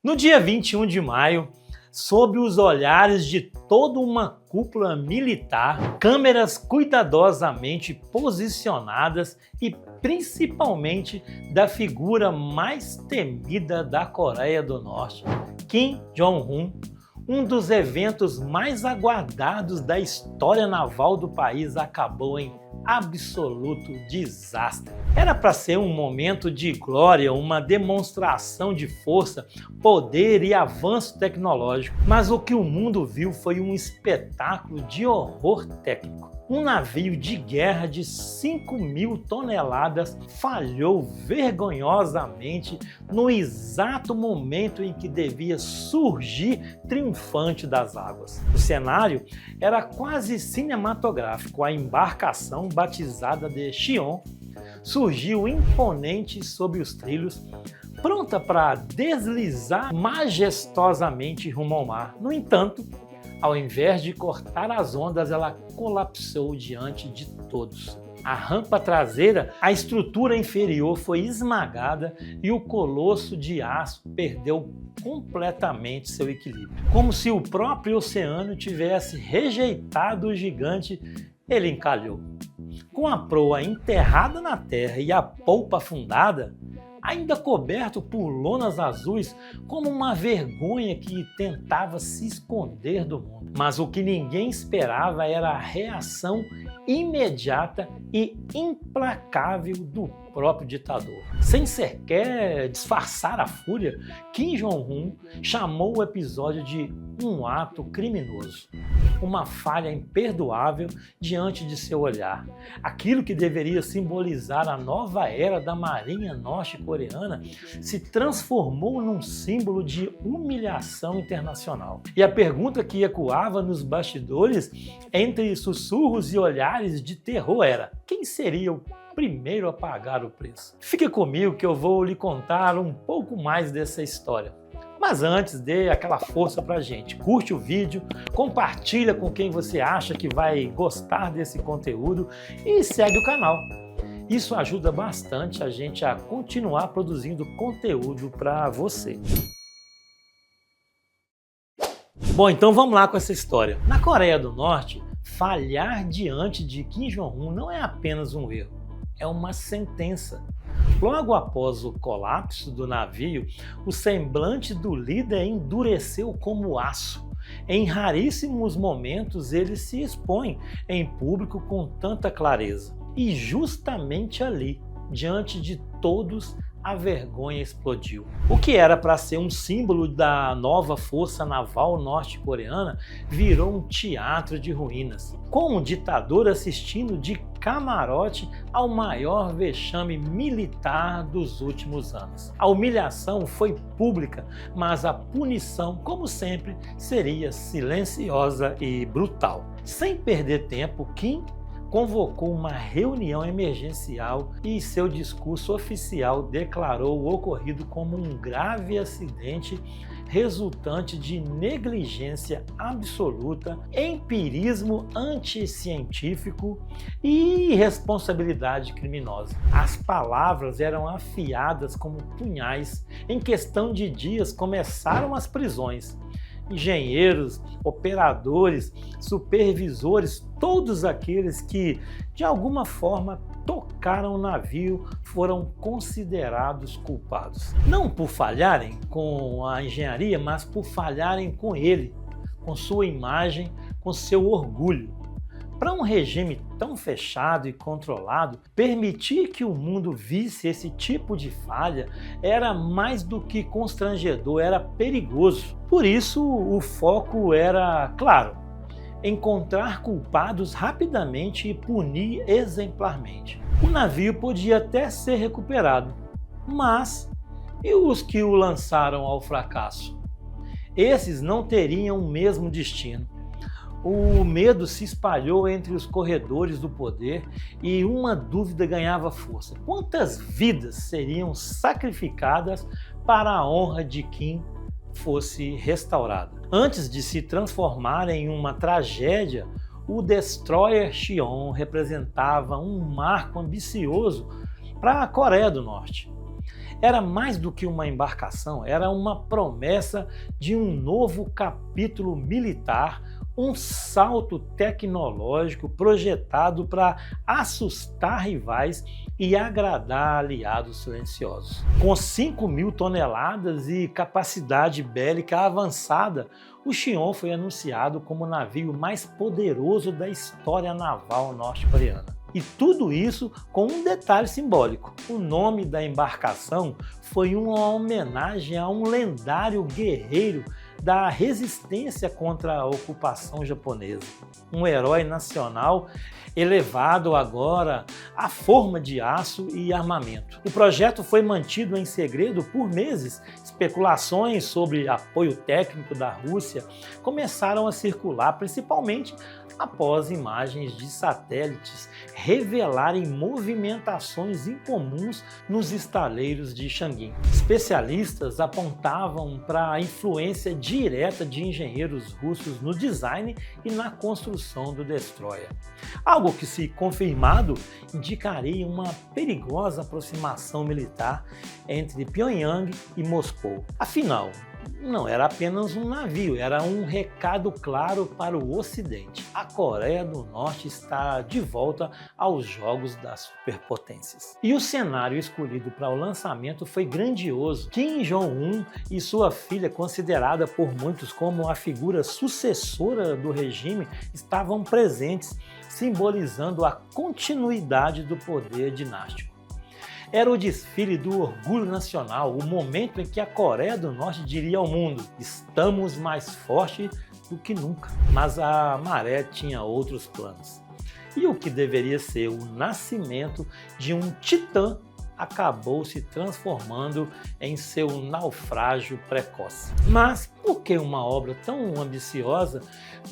No dia 21 de maio, sob os olhares de toda uma cúpula militar, câmeras cuidadosamente posicionadas e principalmente da figura mais temida da Coreia do Norte, Kim Jong-un, um dos eventos mais aguardados da história naval do país acabou em absoluto desastre. Era para ser um momento de glória, uma demonstração de força, poder e avanço tecnológico, mas o que o mundo viu foi um espetáculo de horror técnico. Um navio de guerra de 5.000 toneladas falhou vergonhosamente no exato momento em que devia surgir triunfante das águas. O cenário era quase cinematográfico. A embarcação, batizada de Xion, surgiu imponente sob os trilhos, pronta para deslizar majestosamente rumo ao mar. No entanto, ao invés de cortar as ondas, ela colapsou diante de todos. A rampa traseira, a estrutura inferior foi esmagada e o colosso de aço perdeu completamente seu equilíbrio. Como se o próprio oceano tivesse rejeitado o gigante, ele encalhou. Com a proa enterrada na terra e a polpa afundada, ainda coberto por lonas azuis, como uma vergonha que tentava se esconder do mundo. Mas o que ninguém esperava era a reação imediata e implacável do próprio ditador. Sem sequer disfarçar a fúria, Kim Jong-un chamou o episódio de um ato criminoso, uma falha imperdoável diante de seu olhar. Aquilo que deveria simbolizar a nova era da Marinha norte-coreana se transformou num símbolo de humilhação internacional. E a pergunta que ecoava nos bastidores, entre sussurros e olhares de terror, era: quem seria o primeiro a pagar o preço? Fique comigo que eu vou lhe contar um pouco mais dessa história. Mas antes, dê aquela força pra gente. Curte o vídeo, compartilha com quem você acha que vai gostar desse conteúdo e segue o canal. Isso ajuda bastante a gente a continuar produzindo conteúdo para você. Bom, então vamos lá com essa história. Na Coreia do Norte, falhar diante de Kim Jong-un não é apenas um erro, é uma sentença. Logo após o colapso do navio, o semblante do líder endureceu como aço. Em raríssimos momentos ele se expõe em público com tanta clareza. E justamente ali, diante de todos, a vergonha explodiu. O que era para ser um símbolo da nova força naval norte-coreana virou um teatro de ruínas, com um ditador assistindo de camarote ao maior vexame militar dos últimos anos. A humilhação foi pública, mas a punição, como sempre, seria silenciosa e brutal. Sem perder tempo, Kim convocou uma reunião emergencial e em seu discurso oficial declarou o ocorrido como um grave acidente resultante de negligência absoluta, empirismo anticientífico e irresponsabilidade criminosa. As palavras eram afiadas como punhais. Em questão de dias começaram as prisões. Engenheiros, operadores, supervisores, todos aqueles que de alguma forma tocaram o navio foram considerados culpados. Não por falharem com a engenharia, mas por falharem com ele, com sua imagem, com seu orgulho. Para um regime tão fechado e controlado, permitir que o mundo visse esse tipo de falha era mais do que constrangedor, era perigoso. Por isso, o foco era, claro, encontrar culpados rapidamente e punir exemplarmente. O navio podia até ser recuperado, mas e os que o lançaram ao fracasso? Esses não teriam o mesmo destino. O medo se espalhou entre os corredores do poder e uma dúvida ganhava força: quantas vidas seriam sacrificadas para a honra de Kim fosse restaurada? Antes de se transformar em uma tragédia, o destroyer Xion representava um marco ambicioso para a Coreia do Norte. era mais do que uma embarcação, era uma promessa de um novo capítulo militar, um salto tecnológico projetado para assustar rivais e agradar aliados silenciosos. Com 5.000 toneladas e capacidade bélica avançada, o Xi'an foi anunciado como o navio mais poderoso da história naval norte-coreana. E tudo isso com um detalhe simbólico. O nome da embarcação foi uma homenagem a um lendário guerreiro da resistência contra a ocupação japonesa. Um herói nacional elevado agora à forma de aço e armamento. O projeto foi mantido em segredo por meses. Especulações sobre apoio técnico da Rússia começaram a circular, principalmente após imagens de satélites revelarem movimentações incomuns nos estaleiros de Changjin. Especialistas apontavam para a influência direta de engenheiros russos no design e na construção do destroyer. Algo que, se confirmado, indicaria uma perigosa aproximação militar entre Pyongyang e Moscou. Afinal, não era apenas um navio, era um recado claro para o Ocidente. A Coreia do Norte está de volta aos jogos das superpotências. E o cenário escolhido para o lançamento foi grandioso. Kim Jong-un e sua filha, considerada por muitos como a figura sucessora do regime, estavam presentes, simbolizando a continuidade do poder dinástico. Era o desfile do orgulho nacional, o momento em que a Coreia do Norte diria ao mundo: estamos mais fortes do que nunca. Mas a maré tinha outros planos. E o que deveria ser o nascimento de um titã acabou se transformando em seu naufrágio precoce. Mas por que uma obra tão ambiciosa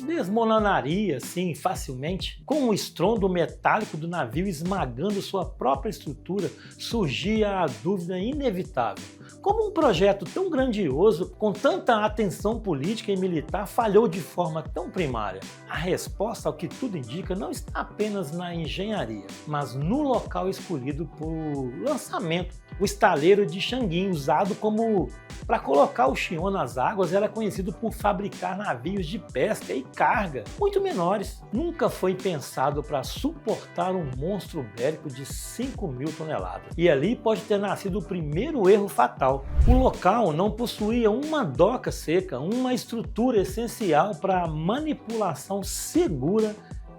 desmoronaria assim facilmente? Com o estrondo metálico do navio esmagando sua própria estrutura, surgia a dúvida inevitável: como um projeto tão grandioso, com tanta atenção política e militar, falhou de forma tão primária? A resposta, ao que tudo indica, não está apenas na engenharia, mas no local escolhido por lançamento. O estaleiro de Changjin, usado para colocar o Xi'an nas águas, era conhecido por fabricar navios de pesca e carga muito menores. Nunca foi pensado para suportar um monstro bélico de 5.000 toneladas. E ali pode ter nascido o primeiro erro fatal. O local não possuía uma doca seca, uma estrutura essencial para a manipulação segura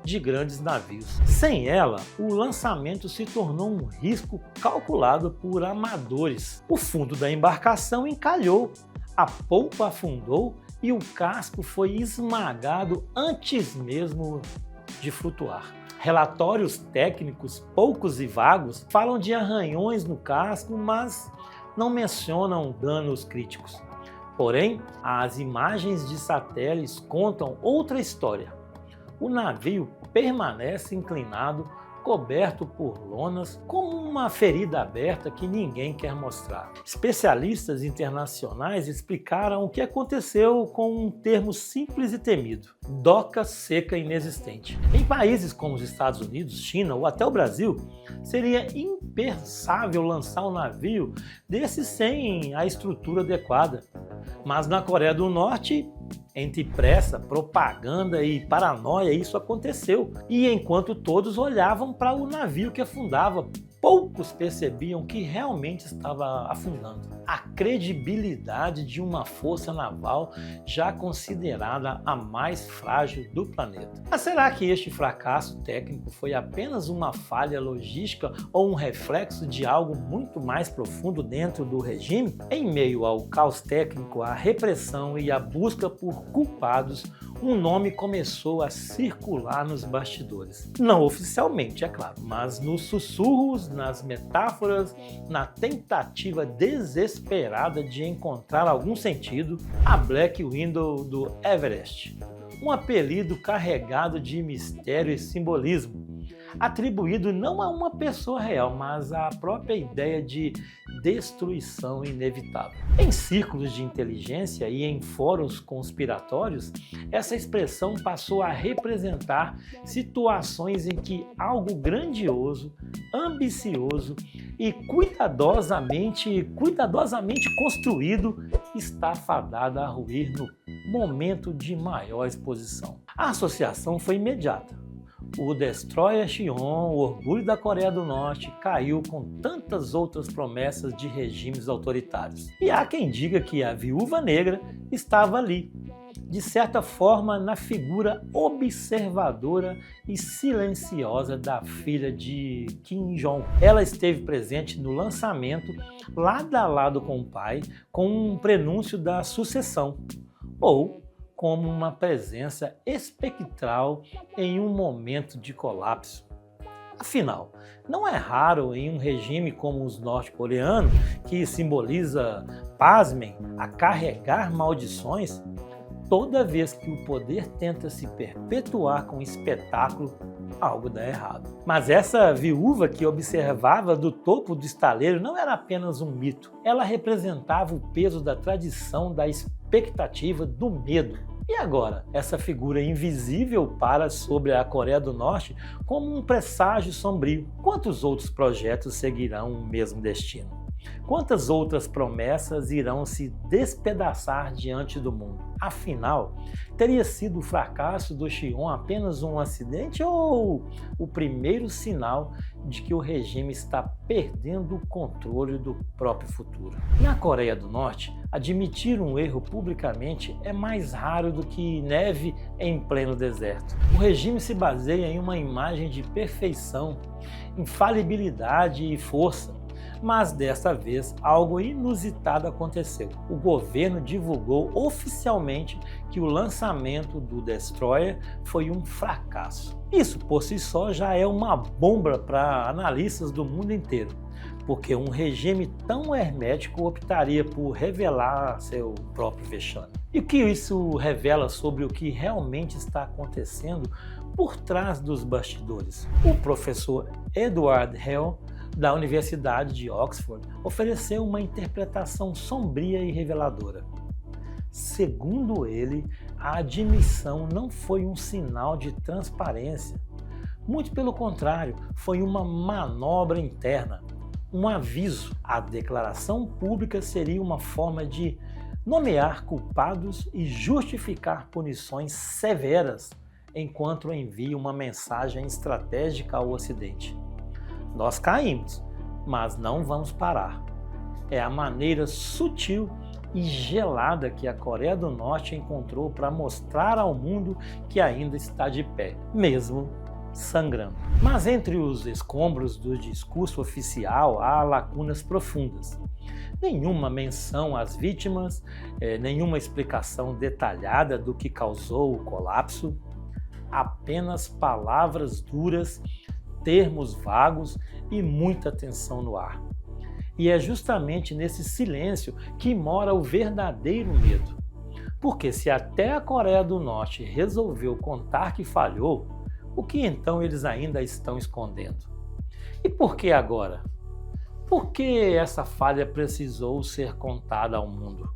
de grandes navios. Sem ela, o lançamento se tornou um risco calculado por amadores. O fundo da embarcação encalhou, a polpa afundou e o casco foi esmagado antes mesmo de flutuar. Relatórios técnicos poucos e vagos falam de arranhões no casco, mas não mencionam danos críticos. Porém, as imagens de satélites contam outra história. O navio permanece inclinado, coberto por lonas, como uma ferida aberta que ninguém quer mostrar. Especialistas internacionais explicaram o que aconteceu com um termo simples e temido: doca seca inexistente. Em países como os Estados Unidos, China ou até o Brasil, seria impensável lançar um navio desse sem a estrutura adequada. Mas na Coreia do Norte, entre pressa, propaganda e paranoia, isso aconteceu. E enquanto todos olhavam para o navio que afundava, poucos percebiam que realmente estava afundando. A credibilidade de uma força naval já considerada a mais frágil do planeta. Mas será que este fracasso técnico foi apenas uma falha logística ou um reflexo de algo muito mais profundo dentro do regime? Em meio ao caos técnico, a repressão e a busca por culpados, um nome começou a circular nos bastidores. Não oficialmente, é claro, mas nos sussurros, nas metáforas, na tentativa desesperada de encontrar algum sentido: a Black Widow do Everest. Um apelido carregado de mistério e simbolismo. atribuído não a uma pessoa real, mas à própria ideia de destruição inevitável. Em círculos de inteligência e em fóruns conspiratórios, essa expressão passou a representar situações em que algo grandioso, ambicioso e cuidadosamente construído está fadado a ruir no momento de maior exposição. A associação foi imediata. O Destroyer Cheon, o orgulho da Coreia do Norte, caiu com tantas outras promessas de regimes autoritários. E há quem diga que a Viúva Negra estava ali, de certa forma na figura observadora e silenciosa da filha de Kim Jong. Ela esteve presente no lançamento, lado a lado com o pai, com um prenúncio da sucessão, ou como uma presença espectral em um momento de colapso. Afinal, não é raro em um regime como os norte-coreanos, que simboliza, pasmem, a carregar maldições, toda vez que o poder tenta se perpetuar com espetáculo, algo dá errado. Mas essa viúva que observava do topo do estaleiro não era apenas um mito. Ela representava o peso da tradição, da expectativa, do medo. E agora, essa figura invisível para sobre a Coreia do Norte como um presságio sombrio. Quantos outros projetos seguirão o mesmo destino? Quantas outras promessas irão se despedaçar diante do mundo? Afinal, teria sido o fracasso do Cheon apenas um acidente ou o primeiro sinal de que o regime está perdendo o controle do próprio futuro? Na Coreia do Norte, admitir um erro publicamente é mais raro do que neve em pleno deserto. O regime se baseia em uma imagem de perfeição, infalibilidade e força. Mas desta vez algo inusitado aconteceu. O governo divulgou oficialmente que o lançamento do Destroyer foi um fracasso. Isso por si só já é uma bomba para analistas do mundo inteiro, porque um regime tão hermético optaria por revelar seu próprio vexame. E o que isso revela sobre o que realmente está acontecendo por trás dos bastidores? O professor Edward Hale, da Universidade de Oxford, ofereceu uma interpretação sombria e reveladora. Segundo ele, a admissão não foi um sinal de transparência. Muito pelo contrário, foi uma manobra interna, um aviso. A declaração pública seria uma forma de nomear culpados e justificar punições severas, enquanto envia uma mensagem estratégica ao Ocidente. Nós caímos, mas não vamos parar. É a maneira sutil e gelada que a Coreia do Norte encontrou para mostrar ao mundo que ainda está de pé, mesmo sangrando. Mas entre os escombros do discurso oficial há lacunas profundas. Nenhuma menção às vítimas, nenhuma explicação detalhada do que causou o colapso, apenas palavras duras, termos vagos e muita tensão no ar. E é justamente nesse silêncio que mora o verdadeiro medo. Porque se até a Coreia do Norte resolveu contar que falhou, o que então eles ainda estão escondendo? E por que agora? Por que essa falha precisou ser contada ao mundo?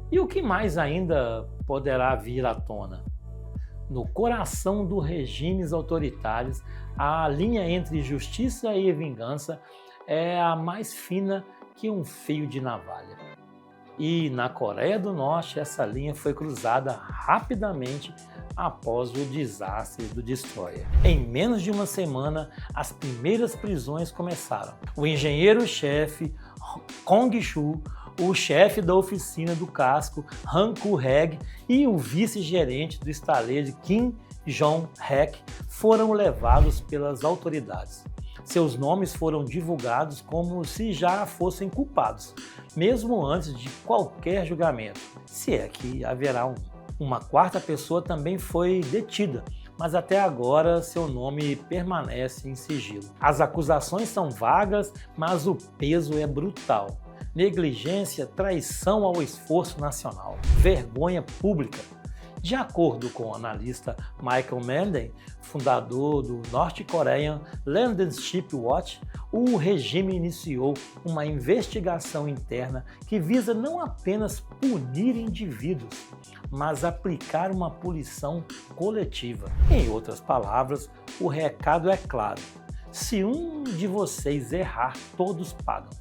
E o que mais ainda poderá vir à tona? No coração dos regimes autoritários, a linha entre justiça e vingança é a mais fina que um fio de navalha. E na Coreia do Norte, essa linha foi cruzada rapidamente após o desastre do Destroyer. Em menos de uma semana, as primeiras prisões começaram. O engenheiro-chefe Kong Shu, o chefe da oficina do casco, Han Ku-heg, e o vice-gerente do estaleiro Kim Jong-hek foram levados pelas autoridades. Seus nomes foram divulgados como se já fossem culpados, mesmo antes de qualquer julgamento. Se é que haverá uma quarta pessoa também foi detida, mas até agora seu nome permanece em sigilo. As acusações são vagas, mas o peso é brutal. Negligência, traição ao esforço nacional, vergonha pública. De acordo com o analista Michael Menden, fundador do North Korean Leadership Watch, o regime iniciou uma investigação interna que visa não apenas punir indivíduos, mas aplicar uma punição coletiva. Em outras palavras, o recado é claro: se um de vocês errar, todos pagam.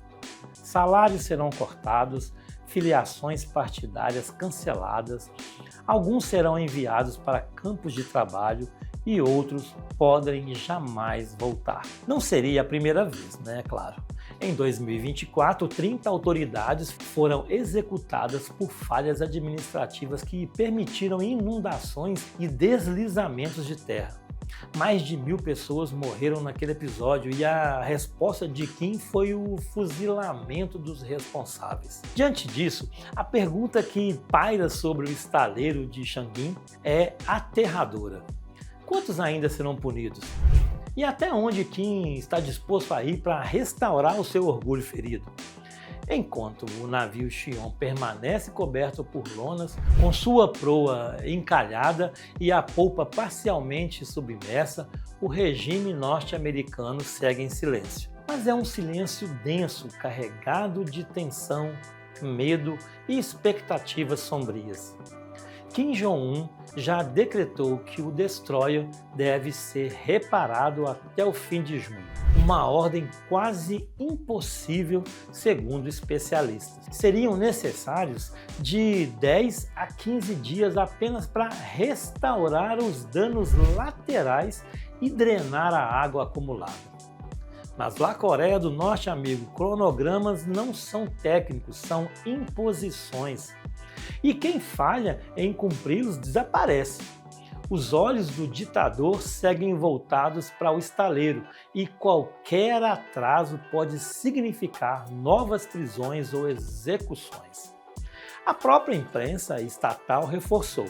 Salários serão cortados, filiações partidárias canceladas, alguns serão enviados para campos de trabalho e outros podem jamais voltar. Não seria a primeira vez, né? Claro. Em 2024, 30 autoridades foram executadas por falhas administrativas que permitiram inundações e deslizamentos de terra. Mais de 1.000 pessoas morreram naquele episódio e a resposta de Kim foi o fuzilamento dos responsáveis. Diante disso, a pergunta que paira sobre o estaleiro de Changin é aterradora. Quantos ainda serão punidos? E até onde Kim está disposto a ir para restaurar o seu orgulho ferido? Enquanto o navio Xion permanece coberto por lonas, com sua proa encalhada e a polpa parcialmente submersa, o regime norte-americano segue em silêncio. Mas é um silêncio denso, carregado de tensão, medo e expectativas sombrias. Kim Jong-un já decretou que o destroyer deve ser reparado até o fim de junho. Uma ordem quase impossível, segundo especialistas. Seriam necessários de 10 a 15 dias apenas para restaurar os danos laterais e drenar a água acumulada. Mas lá Coreia do Norte, amigo, cronogramas não são técnicos, são imposições. E quem falha em cumpri-los desaparece. Os olhos do ditador seguem voltados para o estaleiro e qualquer atraso pode significar novas prisões ou execuções. A própria imprensa estatal reforçou: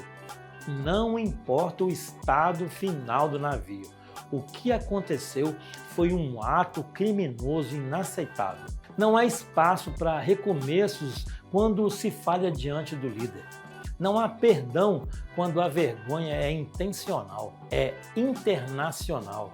não importa o estado final do navio, o que aconteceu foi um ato criminoso inaceitável. Não há espaço para recomeços quando se falha diante do líder. Não há perdão quando a vergonha é intencional, é internacional.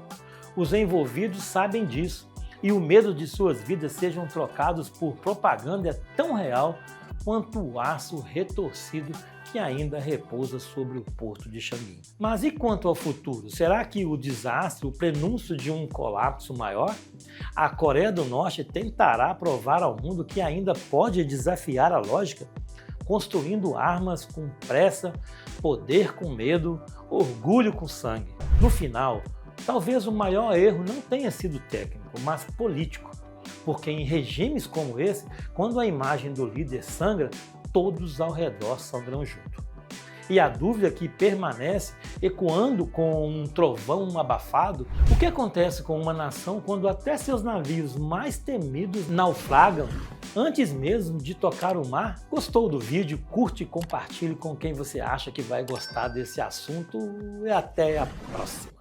Os envolvidos sabem disso e o medo de suas vidas sejam trocados por propaganda é tão real quanto o aço retorcido que ainda repousa sobre o porto de Changin. Mas e quanto ao futuro? Será que o desastre, o prenúncio de um colapso maior? A Coreia do Norte tentará provar ao mundo que ainda pode desafiar a lógica, construindo armas com pressa, poder com medo, orgulho com sangue. No final, talvez o maior erro não tenha sido técnico, mas político, porque em regimes como esse, quando a imagem do líder sangra, todos ao redor sangram junto. E a dúvida que permanece, ecoando com um trovão abafado, o que acontece com uma nação quando até seus navios mais temidos naufragam antes mesmo de tocar o mar? Gostou do vídeo? Curte e compartilhe com quem você acha que vai gostar desse assunto e até a próxima.